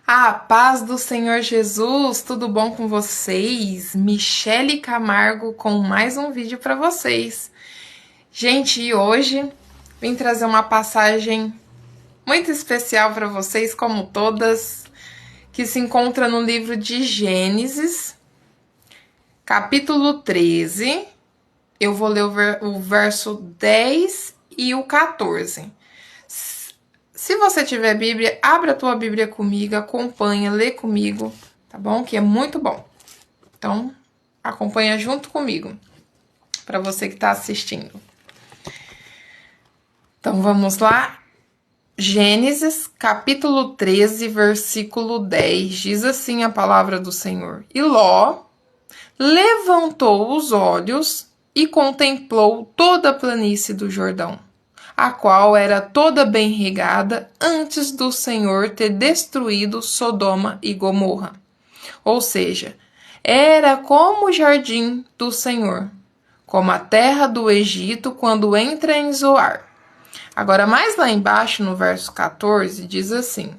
A paz do Senhor Jesus, tudo bom com vocês? Michele Camargo com mais um vídeo para vocês. Gente, e hoje vim trazer uma passagem muito especial para vocês, como todas, que se encontra no livro de Gênesis, capítulo 13. Eu vou ler o verso 10 e o 14. Se você tiver Bíblia, abra a tua Bíblia comigo, acompanha, lê comigo, tá bom? Que é muito bom. Então, acompanha junto comigo, para você que está assistindo. Então, vamos lá. Gênesis, capítulo 13, versículo 10, diz assim a palavra do Senhor. E Ló levantou os olhos e contemplou toda a planície do Jordão, a qual era toda bem regada antes do Senhor ter destruído Sodoma e Gomorra. Ou seja, era como o jardim do Senhor, como a terra do Egito quando entra em Zoar. Agora, mais lá embaixo, no verso 14, diz assim: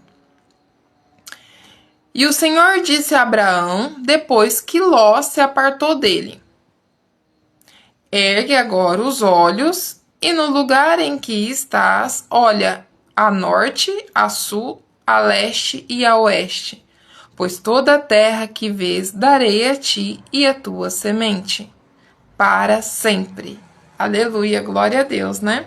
E o Senhor disse a Abraão, depois que Ló se apartou dele: Ergue agora os olhos, e no lugar em que estás, olha a norte, a sul, a leste e a oeste, pois toda a terra que vês darei a ti e a tua semente, para sempre. Aleluia, glória a Deus, né?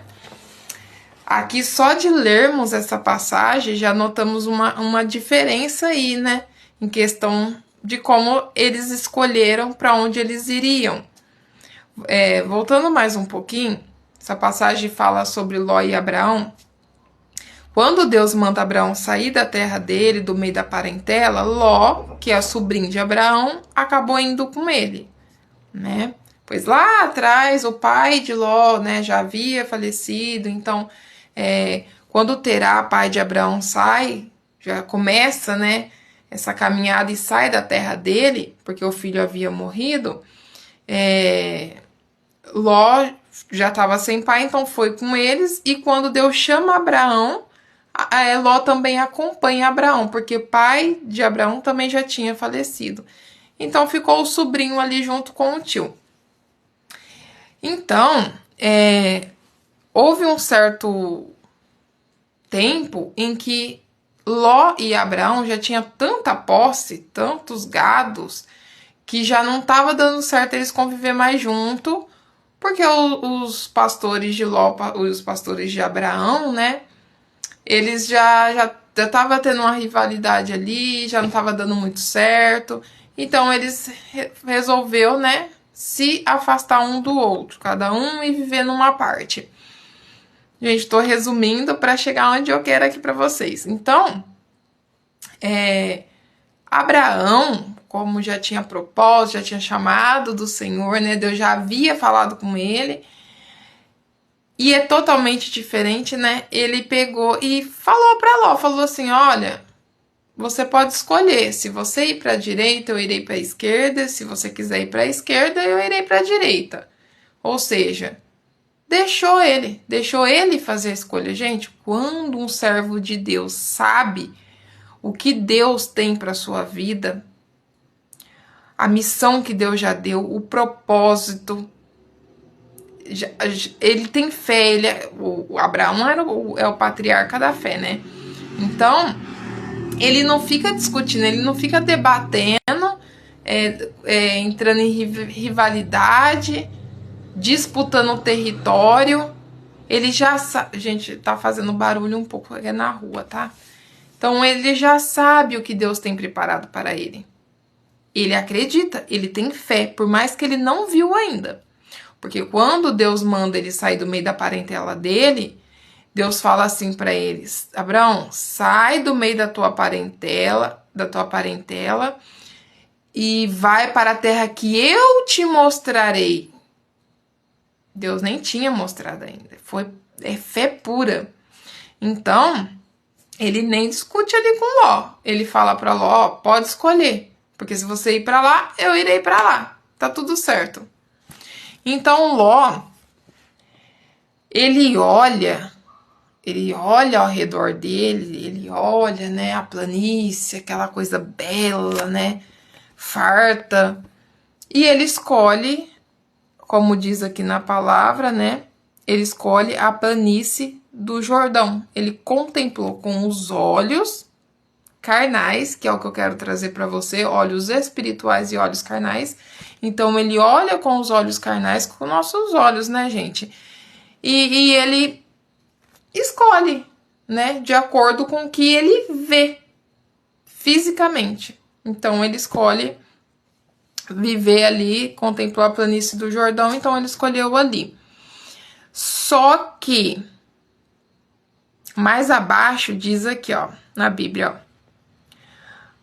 Aqui, só de lermos essa passagem, já notamos uma diferença aí, né? Em questão de como eles escolheram para onde eles iriam. Voltando mais um pouquinho, essa passagem fala sobre Ló e Abraão. Quando Deus manda Abraão sair da terra dele, do meio da parentela, Ló, que é sobrinho de Abraão, acabou indo com ele, né? Pois lá atrás o pai de Ló, né, já havia falecido, então quando Terá, pai de Abraão, sai, já começa, né, essa caminhada e sai da terra dele, porque o filho havia morrido, Ló já estava sem pai, então foi com eles, e quando Deus chama Abraão, Ló também acompanha Abraão, porque o pai de Abraão também já tinha falecido. Então ficou o sobrinho ali junto com o tio. Então, houve um certo tempo em que Ló e Abraão já tinham tanta posse, tantos gados, que já não estava dando certo eles conviver mais junto, porque os pastores de Ló e os pastores de Abraão, né, eles já estavam tendo uma rivalidade ali, já não estava dando muito certo, então eles resolveu, né, se afastar um do outro, cada um e viver numa parte. Gente, estou resumindo para chegar onde eu quero aqui para vocês. Então, Abraão, como já tinha proposto, já tinha chamado do Senhor, né? Deus já havia falado com ele. E é totalmente diferente, né? Ele pegou e falou para Ló, falou assim: olha, você pode escolher. Se você ir para a direita, eu irei para a esquerda. Se você quiser ir para a esquerda, eu irei para a direita. Ou seja, deixou ele fazer a escolha. Gente, quando um servo de Deus sabe o que Deus tem para sua vida, a missão que Deus já deu, o propósito, ele tem fé, o Abraão é o patriarca da fé, né? Então, ele não fica discutindo, ele não fica debatendo, entrando em rivalidade, disputando o território. Ele já sabe. Gente, tá fazendo barulho um pouco aqui na rua, tá? Então, ele já sabe o que Deus tem preparado para ele. Ele acredita, ele tem fé, por mais que ele não viu ainda. Porque quando Deus manda ele sair do meio da parentela dele, Deus fala assim para eles: Abraão, sai do meio da tua parentela e vai para a terra que eu te mostrarei. Deus nem tinha mostrado ainda. É fé pura. Então, ele nem discute ali com Ló. Ele fala para Ló: pode escolher. Porque se você ir para lá, eu irei para lá. Tá tudo certo. Então, Ló, ele olha Ele olha ao redor dele, ele olha, né, a planície, aquela coisa bela, né, farta, e ele escolhe, como diz aqui na palavra, né, ele escolhe a planície do Jordão. Ele contemplou com os olhos carnais, que é o que eu quero trazer para você, olhos espirituais e olhos carnais. Então ele olha com os olhos carnais, com nossos olhos, né, gente? E ele escolhe, né, de acordo com o que ele vê fisicamente. Então ele escolhe viver ali, contemplar a planície do Jordão, então ele escolheu ali. Só que mais abaixo diz aqui, ó, na Bíblia, ó.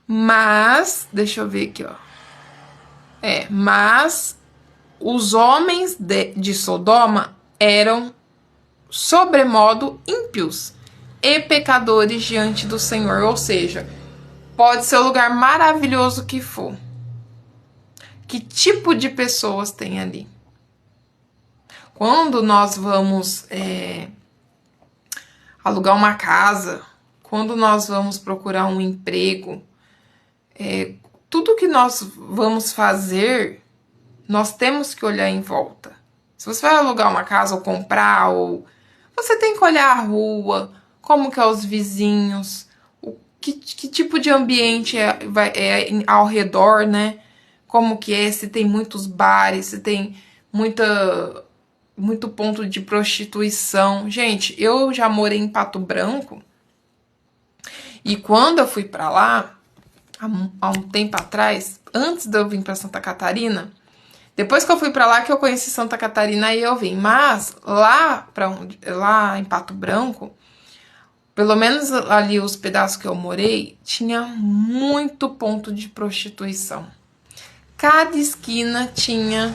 Mas, deixa eu ver aqui, ó. Mas os homens de Sodoma eram sobremodo ímpios e pecadores diante do Senhor. Ou seja, pode ser o lugar maravilhoso que for. Que tipo de pessoas tem ali? Quando nós vamos alugar uma casa, quando nós vamos procurar um emprego, tudo que nós vamos fazer, nós temos que olhar em volta. Se você vai alugar uma casa ou comprar, ou você tem que olhar a rua, como que é os vizinhos, que tipo de ambiente é ao redor, né? Como que é, se tem muitos bares, se tem muito ponto de prostituição. Gente, eu já morei em Pato Branco e quando eu fui pra lá, há um tempo atrás, antes de eu vir pra Santa Catarina, depois que eu fui pra lá que eu conheci Santa Catarina e eu vim. Mas lá em Pato Branco, pelo menos ali os pedaços que eu morei, tinha muito ponto de prostituição. Cada esquina tinha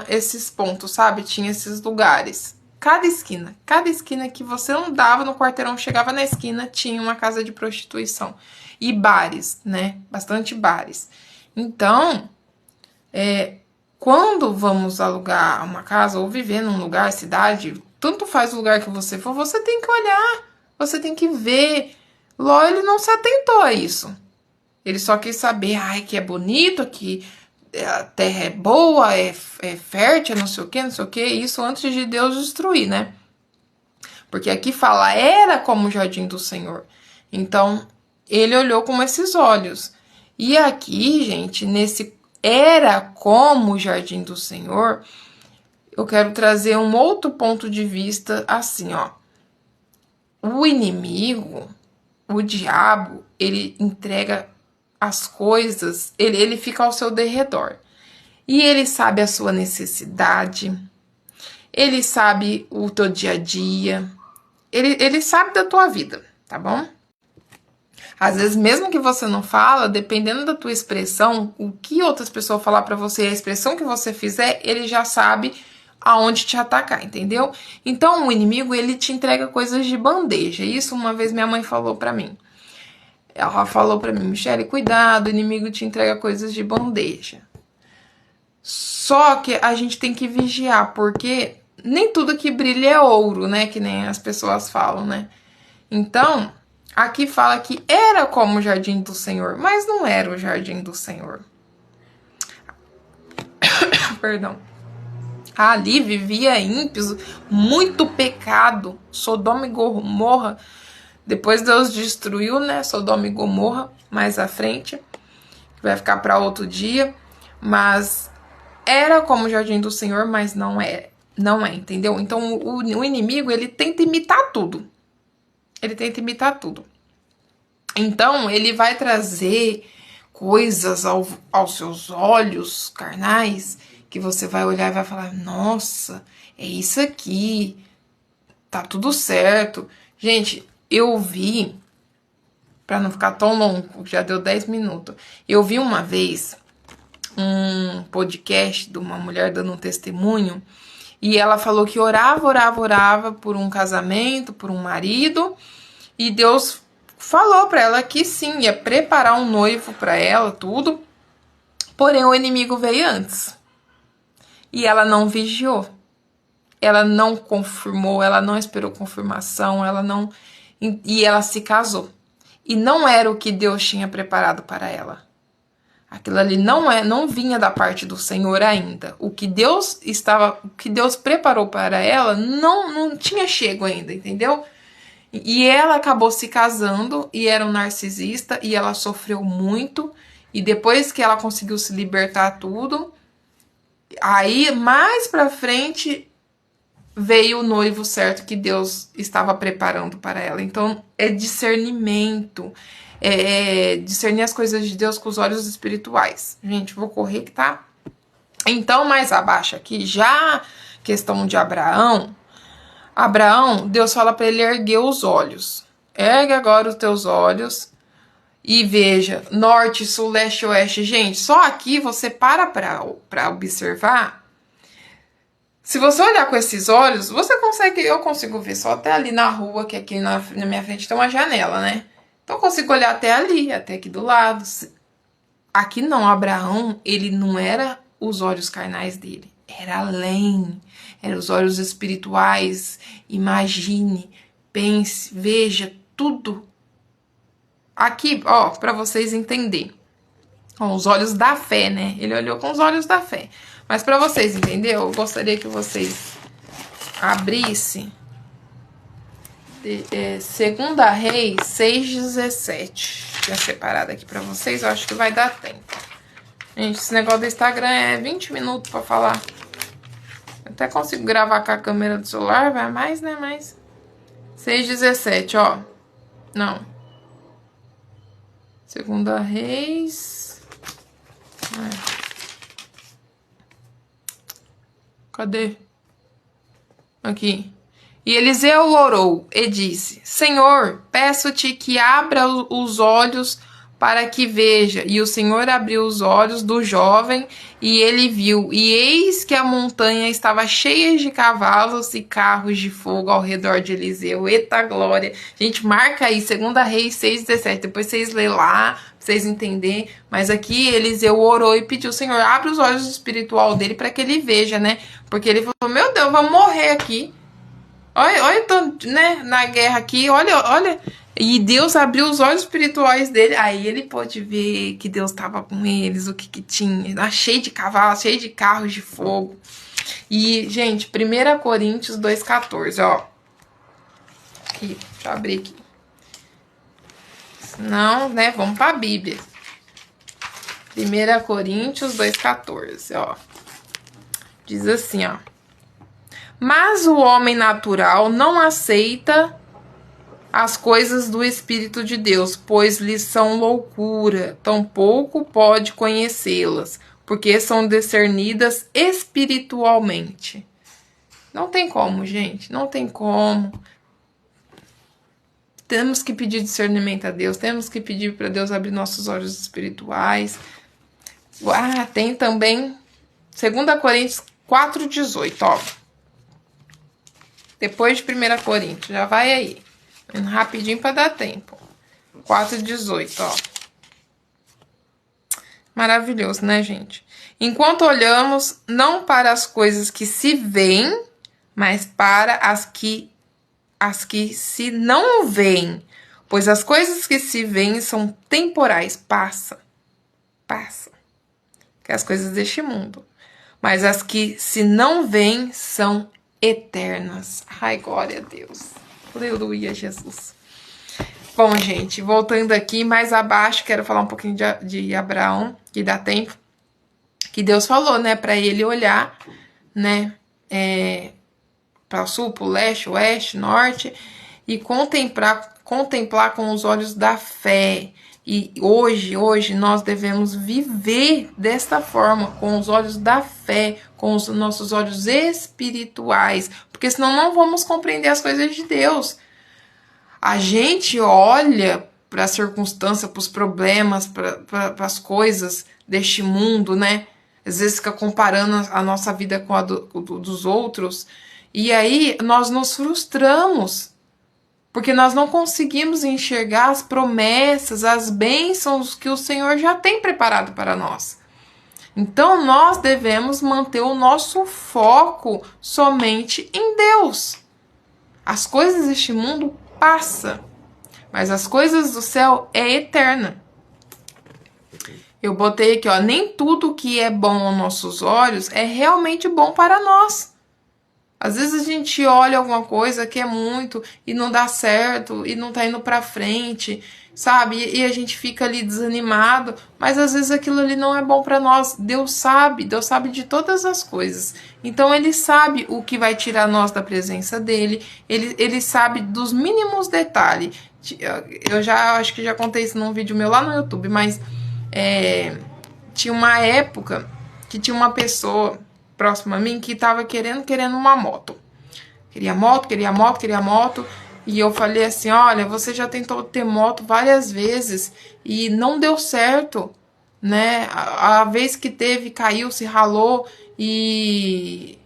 esses pontos, sabe? Tinha esses lugares. Cada esquina que você andava no quarteirão, chegava na esquina, tinha uma casa de prostituição. E bares, né? Bastante bares. Então, quando vamos alugar uma casa ou viver num lugar, cidade, tanto faz o lugar que você for, você tem que olhar, você tem que ver. Ló, ele não se atentou a isso. Ele só quis saber, que é bonito, que a terra é boa, é fértil, não sei o que, isso antes de Deus destruir, né? Porque aqui fala, era como o jardim do Senhor. Então, ele olhou com esses olhos. E aqui, gente, nesse era como o jardim do Senhor, eu quero trazer um outro ponto de vista assim, ó. O inimigo, o diabo, ele entrega as coisas, ele fica ao seu derredor. E ele sabe a sua necessidade, ele sabe o teu dia a dia, ele sabe da tua vida, tá bom? Às vezes, mesmo que você não fala, dependendo da tua expressão, o que outras pessoas falar pra você, a expressão que você fizer, ele já sabe aonde te atacar, entendeu? Então, o inimigo, ele te entrega coisas de bandeja. Isso uma vez minha mãe falou pra mim. Ela falou pra mim, Michele, cuidado, o inimigo te entrega coisas de bandeja. Só que a gente tem que vigiar, porque nem tudo que brilha é ouro, né? Que nem as pessoas falam, né? Então, aqui fala que era como o jardim do Senhor, mas não era o jardim do Senhor. Perdão. Ali vivia ímpios, muito pecado, Sodoma e Gomorra. Depois Deus destruiu, né, Sodoma e Gomorra, mais à frente, que vai ficar para outro dia, mas era como o jardim do Senhor, mas não é, entendeu? Então o inimigo, ele tenta imitar tudo. Ele tenta imitar tudo. Então ele vai trazer coisas aos seus olhos carnais, que você vai olhar e vai falar, nossa, é isso aqui, tá tudo certo. Gente, eu vi, pra não ficar tão longo, já deu 10 minutos, eu vi uma vez um podcast de uma mulher dando um testemunho, e ela falou que orava por um casamento, por um marido, e Deus falou pra ela que sim, ia preparar um noivo pra ela, tudo, porém o inimigo veio antes. E ela não vigiou. ela não confirmou, ela não esperou confirmação, e ela se casou. E não era o que Deus tinha preparado para ela. Aquilo ali não vinha da parte do Senhor ainda. O que Deus preparou para ela não tinha chego ainda, entendeu? E ela acabou se casando e era um narcisista e ela sofreu muito. E depois que ela conseguiu se libertar tudo, aí mais pra frente veio o noivo certo que Deus estava preparando para ela. Então é discernimento, discernir as coisas de Deus com os olhos espirituais. Gente, vou correr que tá. Então mais abaixo aqui, já questão de Abraão, Deus fala para ele erguer os olhos. Ergue agora os teus olhos e veja, norte, sul, leste, oeste. Gente, só aqui você para observar. Se você olhar com esses olhos, eu consigo ver só até ali na rua, que aqui na minha frente tem uma janela, né? Então eu consigo olhar até ali, até aqui do lado. Aqui não, Abraão, ele não era os olhos carnais dele, era além, eram os olhos espirituais. Imagine, pense, veja tudo. Aqui, ó, para vocês entenderem. Com os olhos da fé, né? Ele olhou com os olhos da fé. Mas para vocês entenderem, eu gostaria que vocês abrissem 2 Reis 6:17. Tinha separado aqui para vocês, eu acho que vai dar tempo. Gente, esse negócio do Instagram é 20 minutos para falar. Eu até consigo gravar com a câmera do celular, vai mais, né? Mas 6:17, ó. Não. 2 Reis. Cadê? Aqui. E Eliseu orou e disse: Senhor, peço-te que abra os olhos para que veja. E o Senhor abriu os olhos do jovem e ele viu. E eis que a montanha estava cheia de cavalos e carros de fogo ao redor de Eliseu. Eita glória! Gente, marca aí, 2 Reis 6:17. Depois vocês lê lá, pra vocês entenderem. Mas aqui Eliseu orou e pediu: Senhor, abre os olhos espiritual dele para que ele veja, né? Porque ele falou: meu Deus, vamos morrer aqui. Olha, eu tô, né, na guerra aqui, olha. E Deus abriu os olhos espirituais dele. Aí ele pôde ver que Deus estava com eles, o que tinha. Cheio de cavalos, cheio de carros de fogo. E, gente, 1 Coríntios 2:14, ó. Aqui, deixa eu abrir aqui. Senão, né, vamos pra Bíblia. 1 Coríntios 2:14, ó. Diz assim, ó. Mas o homem natural não aceita as coisas do Espírito de Deus, pois lhes são loucura, tampouco pode conhecê-las, porque são discernidas espiritualmente. Não tem como, gente, não tem como. Temos que pedir discernimento a Deus, temos que pedir para Deus abrir nossos olhos espirituais. Tem também 2 Coríntios 4:18, ó. Depois de 1 Coríntios, já vai aí. Rapidinho para dar tempo. 4:18, ó. Maravilhoso, né, gente? Enquanto olhamos não para as coisas que se veem, mas para as que se não veem. Pois as coisas que se veem são temporais, passa. Que é as coisas deste mundo. Mas as que se não veem são eternas. Ai, glória a Deus. Aleluia, Jesus. Bom, gente, voltando aqui mais abaixo, quero falar um pouquinho de Abraão, que dá tempo. Que Deus falou, né, para ele olhar, né, para o sul, para o leste, oeste, norte, e contemplar com os olhos da fé. E hoje nós devemos viver desta forma, com os olhos da fé, com os nossos olhos espirituais, porque senão não vamos compreender as coisas de Deus. A gente olha para a circunstância, para os problemas, para as coisas deste mundo, né? Às vezes fica comparando a nossa vida com a dos outros, e aí nós nos frustramos. Porque nós não conseguimos enxergar as promessas, as bênçãos que o Senhor já tem preparado para nós. Então nós devemos manter o nosso foco somente em Deus. As coisas deste mundo passam, mas as coisas do céu é eterna. Eu botei aqui, ó, nem tudo que é bom aos nossos olhos é realmente bom para nós. Às vezes a gente olha alguma coisa que é muito e não dá certo e não tá indo pra frente, sabe? E a gente fica ali desanimado, mas às vezes aquilo ali não é bom pra nós. Deus sabe de todas as coisas. Então ele sabe o que vai tirar nós da presença dele, ele sabe dos mínimos detalhes. Eu já acho que já contei isso num vídeo meu lá no YouTube, mas tinha uma época que tinha uma pessoa próxima a mim que tava querendo uma moto. Queria moto. E eu falei assim, olha, você já tentou ter moto várias vezes e não deu certo, né? A vez que teve, caiu, se ralou e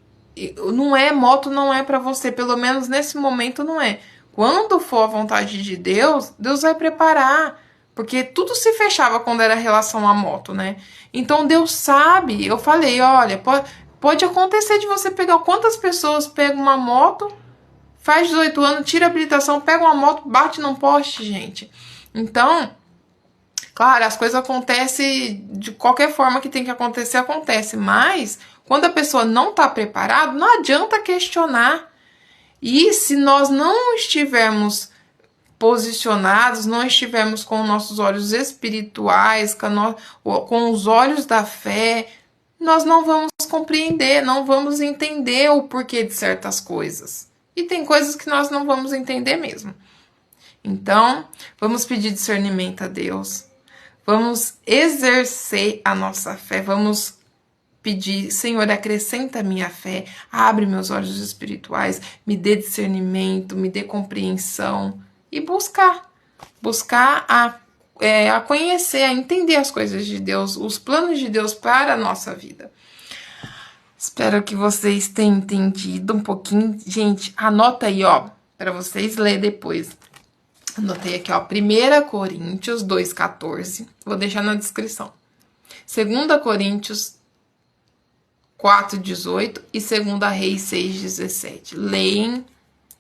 moto não é pra você, pelo menos nesse momento não é. Quando for a vontade de Deus, Deus vai preparar. Porque tudo se fechava quando era relação à moto, né? Então Deus sabe. Eu falei, olha, pode acontecer de você pegar... Quantas pessoas pegam uma moto, faz 18 anos, tira a habilitação, pega uma moto, bate num poste, gente. Então, claro, as coisas acontecem de qualquer forma que tem que acontecer, acontece. Mas, quando a pessoa não está preparada, não adianta questionar. E se nós não estivermos posicionados, não estivermos com nossos olhos espirituais, com os olhos da fé, nós não vamos compreender, não vamos entender o porquê de certas coisas. E tem coisas que nós não vamos entender mesmo. Então, vamos pedir discernimento a Deus. Vamos exercer a nossa fé. Vamos pedir, Senhor, acrescenta a minha fé. Abre meus olhos espirituais. Me dê discernimento, me dê compreensão. E buscar a conhecer, a entender as coisas de Deus, os planos de Deus para a nossa vida. Espero que vocês tenham entendido um pouquinho. Gente, anota aí, ó, para vocês lerem depois. Anotei aqui, ó, 1 Coríntios 2,14. Vou deixar na descrição. 2 Coríntios 4,18 e 2 Reis 6,17. Leem,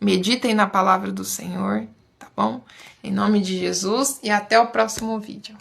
meditem na palavra do Senhor, tá bom? Em nome de Jesus e até o próximo vídeo.